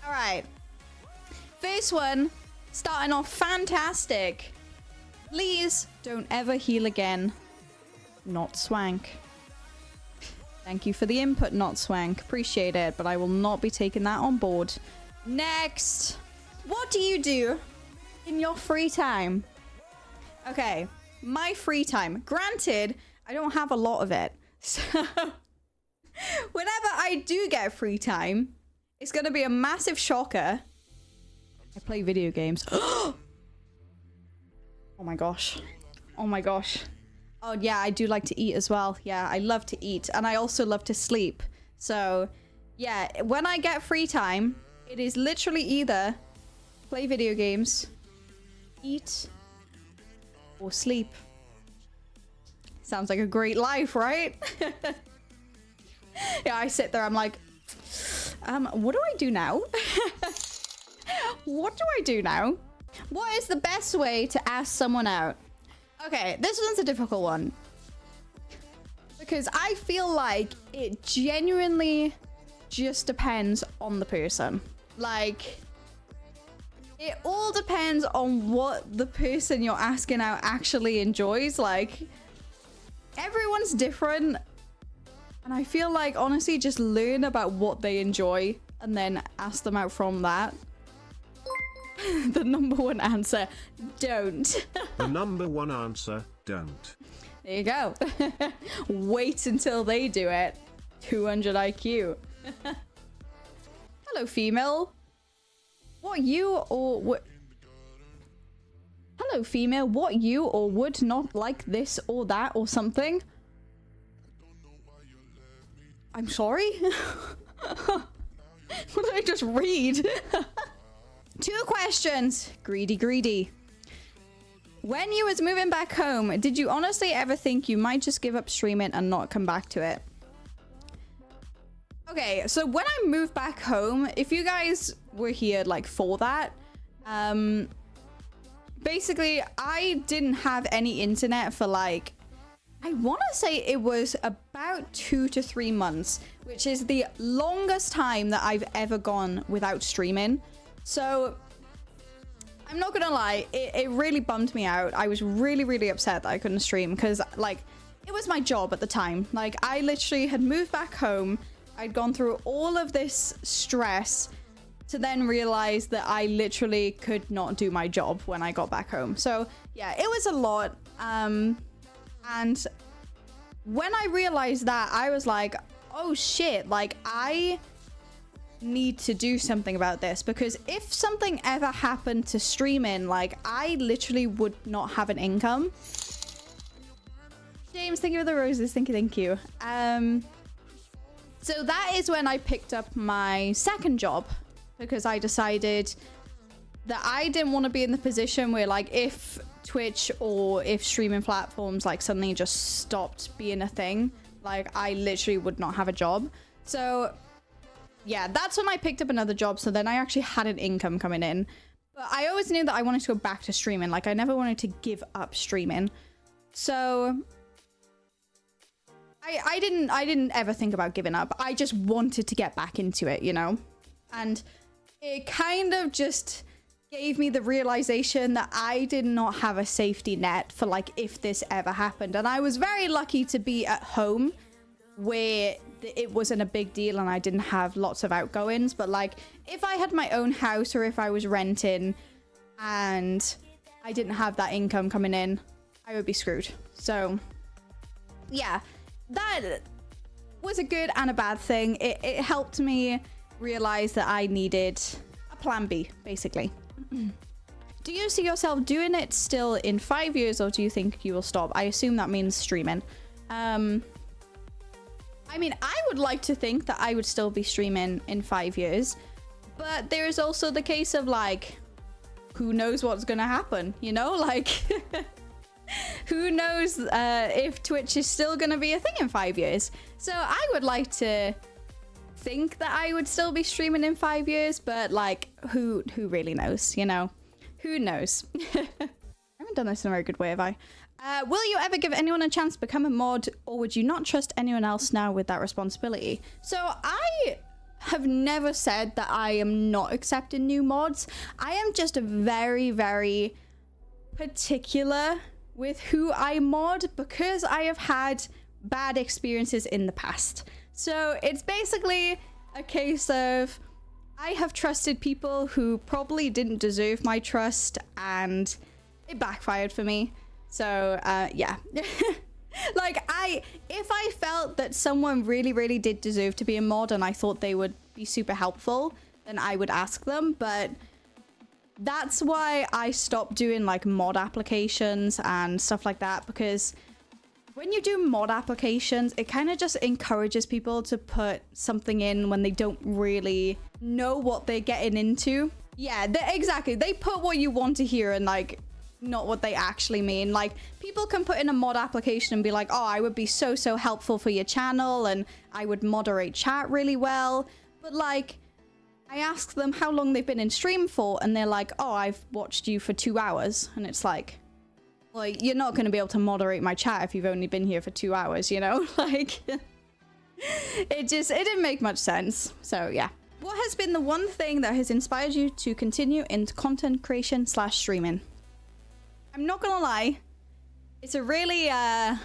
All right. First one, starting off fantastic. Please don't ever heal again. Not Swank. Thank you for the input, Not Swank. Appreciate it, but I will not be taking that on board. Next. What do you do in your free time? Okay, my free time. Granted, I don't have a lot of it. So whenever I do get free time, it's going to be a massive shocker. I play video games. Oh my gosh. Oh my gosh. Oh yeah, I do like to eat as well. Yeah, I love to eat. And I also love to sleep. So yeah, when I get free time, it is literally either play video games, eat, or sleep. Sounds like a great life, right? Yeah, I sit there, I'm like, what do I do now? What do I do now? What is the best way to ask someone out? Okay, this one's a difficult one. Because I feel like it genuinely just depends on the person. Like, it all depends on what the person you're asking out actually enjoys. Like, everyone's different. And I feel like, honestly, just learn about what they enjoy and then ask them out from that. The number one answer, don't. The number one answer, don't. There you go. Wait until they do it. 200 IQ. Hello, female. What you or what? Hello, female. What you or would not like this or that or something? I'm sorry? What did I just read? 2 questions. Greedy, greedy. When you was moving back home, did you honestly ever think you might just give up streaming and not come back to it? Okay, so when I moved back home, if you guys were here like for that, basically I didn't have any internet for like, I want to say it was about 2 to 3 months, which is the longest time that I've ever gone without streaming. So I'm not gonna lie, it really bummed me out. I was really, really upset that I couldn't stream because like it was my job at the time. Like I literally had moved back home. I'd gone through all of this stress to then realize that I literally could not do my job when I got back home. So yeah, it was a lot. And when I realized that, I was like, oh shit, like I need to do something about this, because if something ever happened to streaming, like I literally would not have an income. James, thank you for the roses. Thank you. So that is when I picked up my second job, because I decided that I didn't want to be in the position where like if Twitch or if streaming platforms like suddenly just stopped being a thing, like I literally would not have a job. So yeah, that's when I picked up another job. So then I actually had an income coming in. But I always knew that I wanted to go back to streaming. Like I never wanted to give up streaming. So I didn't ever think about giving up. I just wanted to get back into it, you know? And it kind of just gave me the realization that I did not have a safety net for like if this ever happened. And I was very lucky to be at home where it wasn't a big deal and I didn't have lots of outgoings. But like if I had my own house or if I was renting and I didn't have that income coming in, I would be screwed. So yeah, that was a good and a bad thing. It helped me realize that I needed a plan B, basically. Do you see yourself doing it still in 5 years, or do you think you will stop? I assume that means streaming. I mean, I would like to think that I would still be streaming in 5 years, but there is also the case of like, who knows what's gonna happen, you know? Like, who knows if Twitch is still gonna be a thing in 5 years? So I would like to think that I would still be streaming in 5 years, but like, who really knows, you know? Who knows? I haven't done this in a very good way, have I? Will you ever give anyone a chance to become a mod, or would you not trust anyone else now with that responsibility? So I have never said that I am not accepting new mods. I am just very, very particular with who I mod because I have had bad experiences in the past. So it's basically a case of I have trusted people who probably didn't deserve my trust and it backfired for me. So yeah. Like if I felt that someone really, really did deserve to be a mod and I thought they would be super helpful, then I would ask them. But that's why I stopped doing like mod applications and stuff like that, because when you do mod applications, it kind of just encourages people to put something in when they don't really know what they're getting into. Yeah, exactly. They put what you want to hear and like not what they actually mean. Like people can put in a mod application and be like, oh, I would be so helpful for your channel and I would moderate chat really well. But like I ask them how long they've been in stream for and they're like, oh, I've watched you for 2 hours. And it's like, well, you're not going to be able to moderate my chat if you've only been here for 2 hours, you know? Like it didn't make much sense. So yeah. What has been the one thing that has inspired you to continue into content creation / streaming? I'm not gonna lie, it's a really, I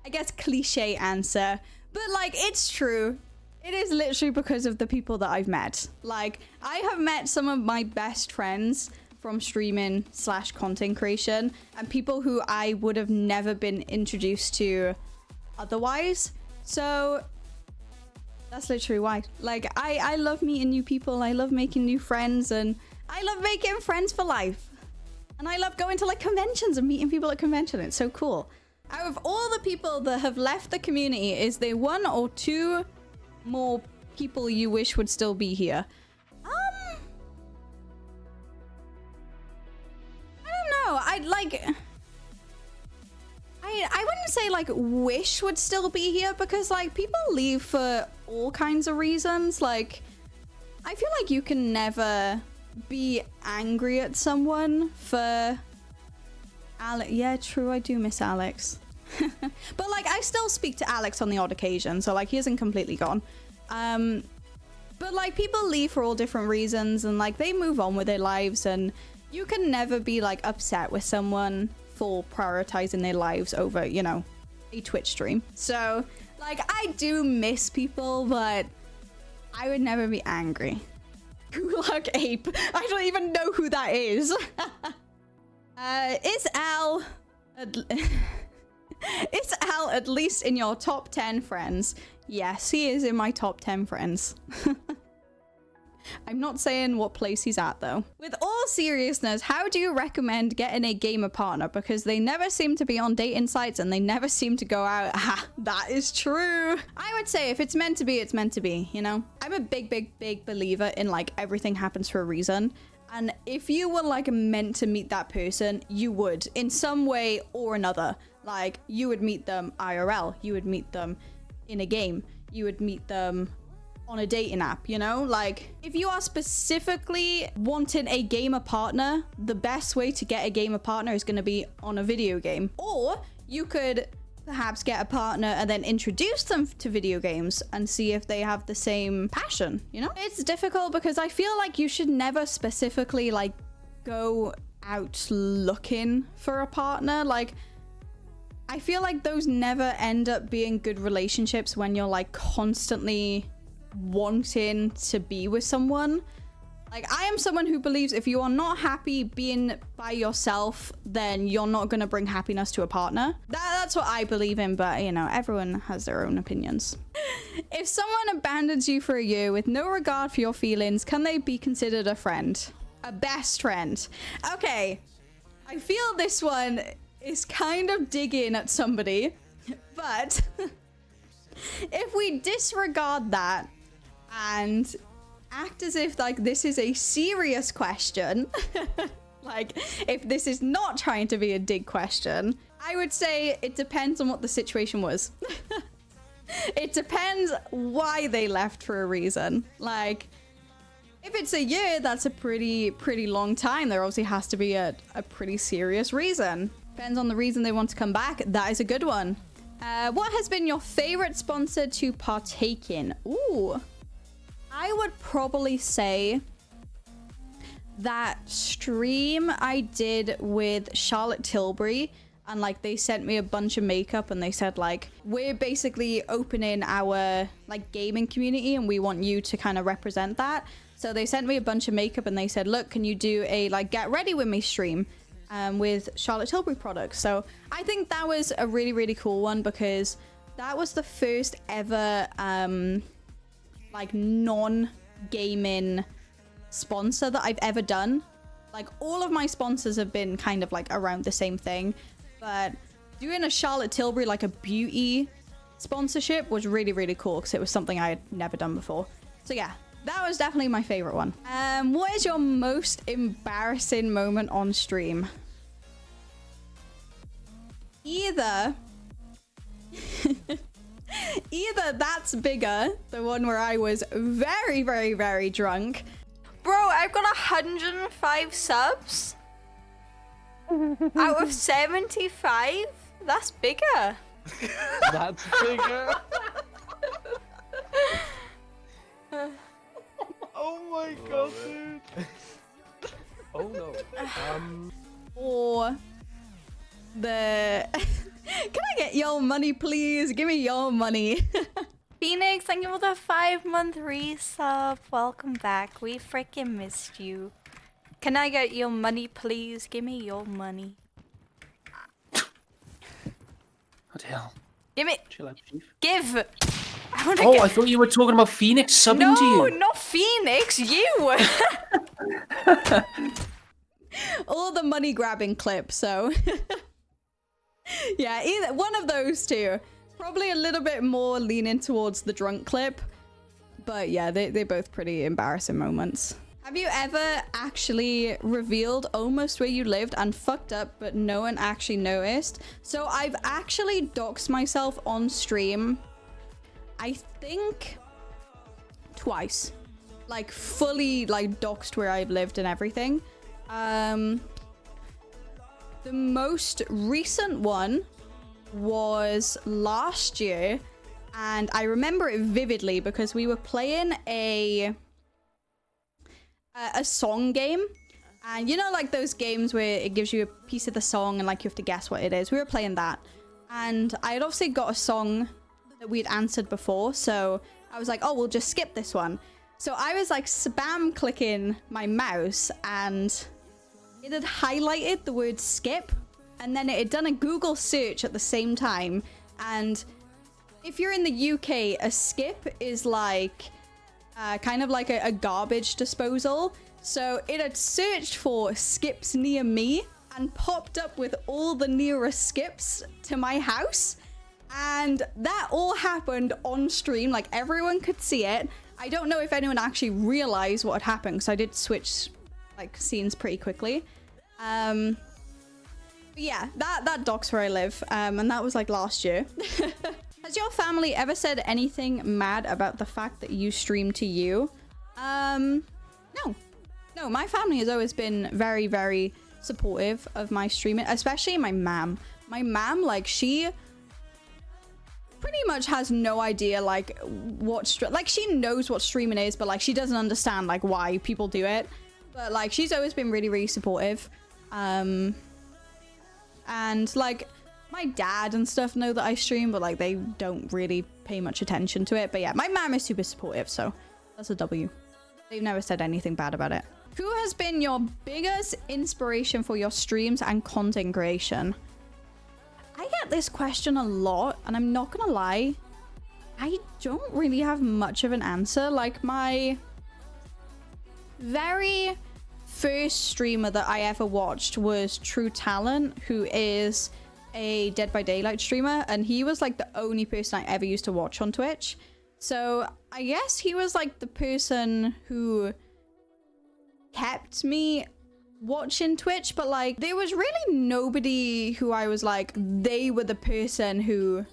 guess cliche answer, but like, it's true. It is literally because of the people that I've met. Like, I have met some of my best friends from streaming / content creation and people who I would have never been introduced to otherwise. So that's literally why. Like, I love meeting new people. I love making new friends and I love making friends for life. And I love going to like conventions and meeting people at conventions. It's so cool. Out of all the people that have left the community, is there 1 or 2 more people you wish would still be here? I don't know. I wouldn't say like wish would still be here because like people leave for all kinds of reasons. Like I feel like you can never be angry at someone for Alex. Yeah, true, I do miss Alex. But like I still speak to Alex on the odd occasion, so like he isn't completely gone. But like people leave for all different reasons and like they move on with their lives, and you can never be like upset with someone for prioritizing their lives over, you know, a Twitch stream. So like I do miss people, but I would never be angry. Gulak Ape. I don't even know who that is. Is Al at least in your top 10 friends? Yes, he is in my top 10 friends. I'm not saying what place he's at though. With all seriousness, how do you recommend getting a gamer partner? Because they never seem to be on dating sites and they never seem to go out. Ah, that is true. I would say if it's meant to be, it's meant to be, you know? I'm a big believer in like everything happens for a reason. And if you were like meant to meet that person, you would in some way or another. Like you would meet them IRL, you would meet them in a game, you would meet them on a dating app, you know? Like if you are specifically wanting a gamer partner, the best way to get a gamer partner is going to be on a video game. Or you could perhaps get a partner and then introduce them to video games and see if they have the same passion, you know? It's difficult because I feel like you should never specifically like go out looking for a partner. Like I feel like those never end up being good relationships when you're like constantly wanting to be with someone. Like I am someone who believes if you are not happy being by yourself, then you're not going to bring happiness to a partner. That's what I believe in, but you know, everyone has their own opinions. If someone abandons you for a year with no regard for your feelings, can they be considered a friend? A best friend? Okay, I feel this one is kind of digging at somebody, but if we disregard that and act as if like this is a serious question, like if this is not trying to be a dig question, I would say it depends on what the situation was. It depends why they left for a reason. Like if it's a year, that's a pretty long time. There obviously has to be a pretty serious reason. Depends on the reason they want to come back. That is a good one. What has been your favorite sponsor to partake in? Ooh, I would probably say that stream I did with Charlotte Tilbury, and like they sent me a bunch of makeup and they said like, we're basically opening our like gaming community and we want you to kind of represent that. So they sent me a bunch of makeup and they said, look, can you do a like get ready with me stream with Charlotte Tilbury products? So I think that was a really, really cool one, because that was the first ever like non-gaming sponsor that I've ever done. Like all of my sponsors have been kind of like around the same thing, but doing a Charlotte Tilbury, like a beauty sponsorship, was really, really cool because it was something I had never done before. So yeah, that was definitely my favorite one. What is your most embarrassing moment on stream? Either That's Bigger, the one where I was very, very, very drunk. Bro, I've got 105 subs out of 75. That's bigger. That's bigger. Oh my god, dude. Oh no. Or the can I get your money, please? Give me your money. Phoenix, thank you for the 5-month resub. Welcome back. We freaking missed you. Can I get your money, please? Give me your money. What the hell? Give me. Chill out, Chief. Give. I thought you were talking about Phoenix subbing to you. No, not Phoenix. You. Or the money grabbing clip. So yeah, either one of those two. Probably a little bit more leaning towards the drunk clip, but yeah, they're both pretty embarrassing moments. Have you ever actually revealed almost where you lived and fucked up, but no one actually noticed? So I've actually doxed myself on stream, I think twice, like fully like doxed where I've lived and everything. The most recent one was last year, and I remember it vividly because we were playing a song game, and you know, like those games where it gives you a piece of the song and like you have to guess what it is. We were playing that, and I had obviously got a song that we'd answered before, so I was like, oh, we'll just skip this one. So I was like spam clicking my mouse, and it had highlighted the word skip, and then it had done a Google search at the same time. And if you're in the UK, a skip is like kind of like a garbage disposal. So it had searched for skips near me and popped up with all the nearest skips to my house. And that all happened on stream, like everyone could see it. I don't know if anyone actually realized what had happened, because I did switch like scenes pretty quickly. Yeah, that doc's where I live, and that was like last year. Has your family ever said anything mad about the fact that you stream to you? No, my family has always been very, very supportive of my streaming, especially my mom. My mom, like, she pretty much has no idea like like she knows what streaming is, but like she doesn't understand like why people do it. But like she's always been really, really supportive. And like my dad and stuff know that I stream, but like they don't really pay much attention to it. But yeah, my mom is super supportive, so that's a W. They've never said anything bad about it. Who has been your biggest inspiration for your streams and content creation? I get this question a lot, and I'm not gonna lie, I don't really have much of an answer. Like my very first streamer that I ever watched was True Talent, who is a Dead by Daylight streamer, and he was like the only person I ever used to watch on Twitch. So I guess he was like the person who kept me watching Twitch, but like there was really nobody who I was like, they were the person who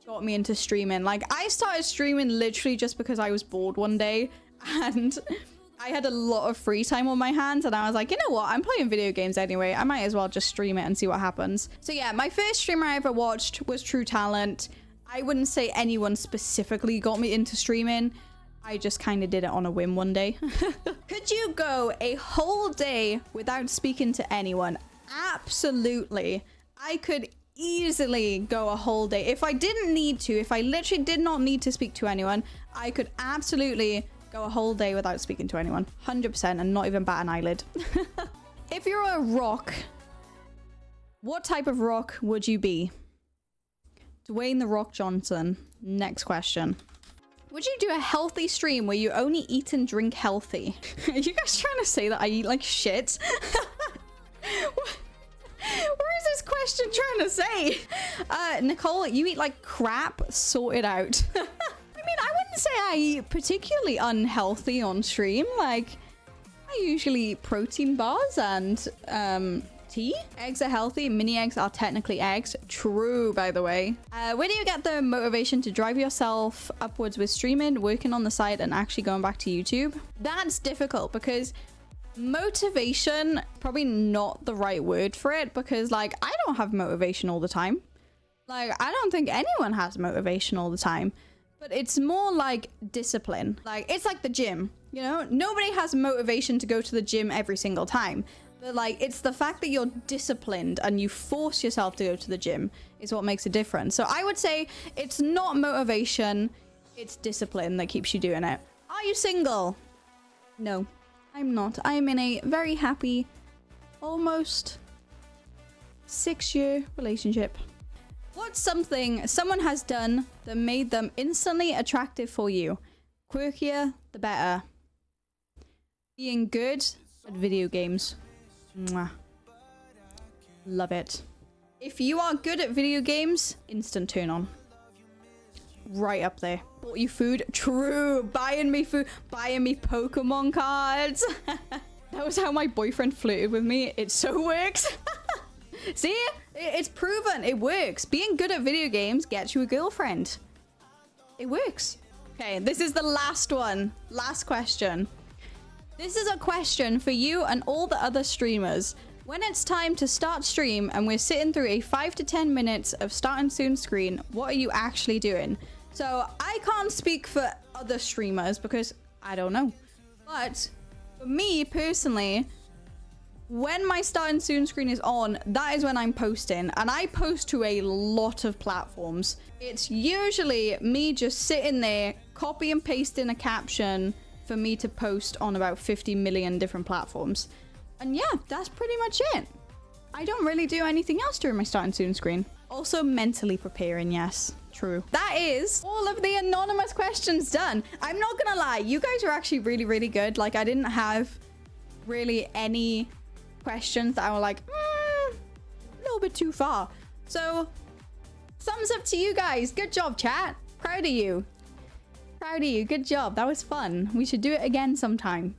got me into streaming. Like I started streaming literally just because I was bored one day, and I had a lot of free time on my hands, and I was like, you know what, I'm playing video games anyway, I might as well just stream it and see what happens. So yeah, my first streamer I ever watched was True Talent. I wouldn't say anyone specifically got me into streaming. I just kind of did it on a whim one day. Could you go a whole day without speaking to anyone? Absolutely. I could easily go a whole day. If I didn't need to, if I literally did not need to speak to anyone, I could absolutely go a whole day without speaking to anyone. 100% and not even bat an eyelid. If you're a rock, what type of rock would you be? Dwayne The Rock Johnson. Next question. Would you do a healthy stream where you only eat and drink healthy? Are you guys trying to say that I eat like shit? Where is this question trying to say? Nicole, you eat like crap. Sort it out. I mean, I wouldn't say I eat particularly unhealthy on stream. Like, I usually eat protein bars and tea. Eggs are healthy. Mini eggs are technically eggs. True, by the way. Where do you get the motivation to drive yourself upwards with streaming, working on the side, and actually going back to YouTube? That's difficult because motivation, probably not the right word for it, because like I don't have motivation all the time. Like, I don't think anyone has motivation all the time, but it's more like discipline. Like, it's like the gym, you know? Nobody has motivation to go to the gym every single time. But like, it's the fact that you're disciplined and you force yourself to go to the gym is what makes a difference. So I would say it's not motivation, it's discipline that keeps you doing it. Are you single? No, I'm not. I'm in a very happy, almost 6-year relationship. What's something someone has done that made them instantly attractive for you? Quirkier, the better. Being good at video games. Mwah. Love it. If you are good at video games, instant turn on. Right up there. Bought you food? True. Buying me food. Buying me Pokemon cards. That was how my boyfriend flirted with me. It so works. See? It's proven. It works. Being good at video games gets you a girlfriend. It works. Okay, this is the last one. Last question. This is a question for you and all the other streamers. When it's time to start stream and we're sitting through a 5 to 10 minutes of starting soon screen, what are you actually doing? So I can't speak for other streamers because I don't know. But for me personally, when my starting soon screen is on, that is when I'm posting. And I post to a lot of platforms. It's usually me just sitting there, copy and pasting a caption for me to post on about 50 million different platforms. And yeah, that's pretty much it. I don't really do anything else during my starting soon screen. Also mentally preparing, yes, true. That is all of the anonymous questions done. I'm not gonna lie, you guys are actually really, really good. Like, I didn't have really any questions that I were like, a little bit too far. So thumbs up to you guys. Good job, chat. Proud of you. Proud of you. Good job. That was fun. We should do it again sometime.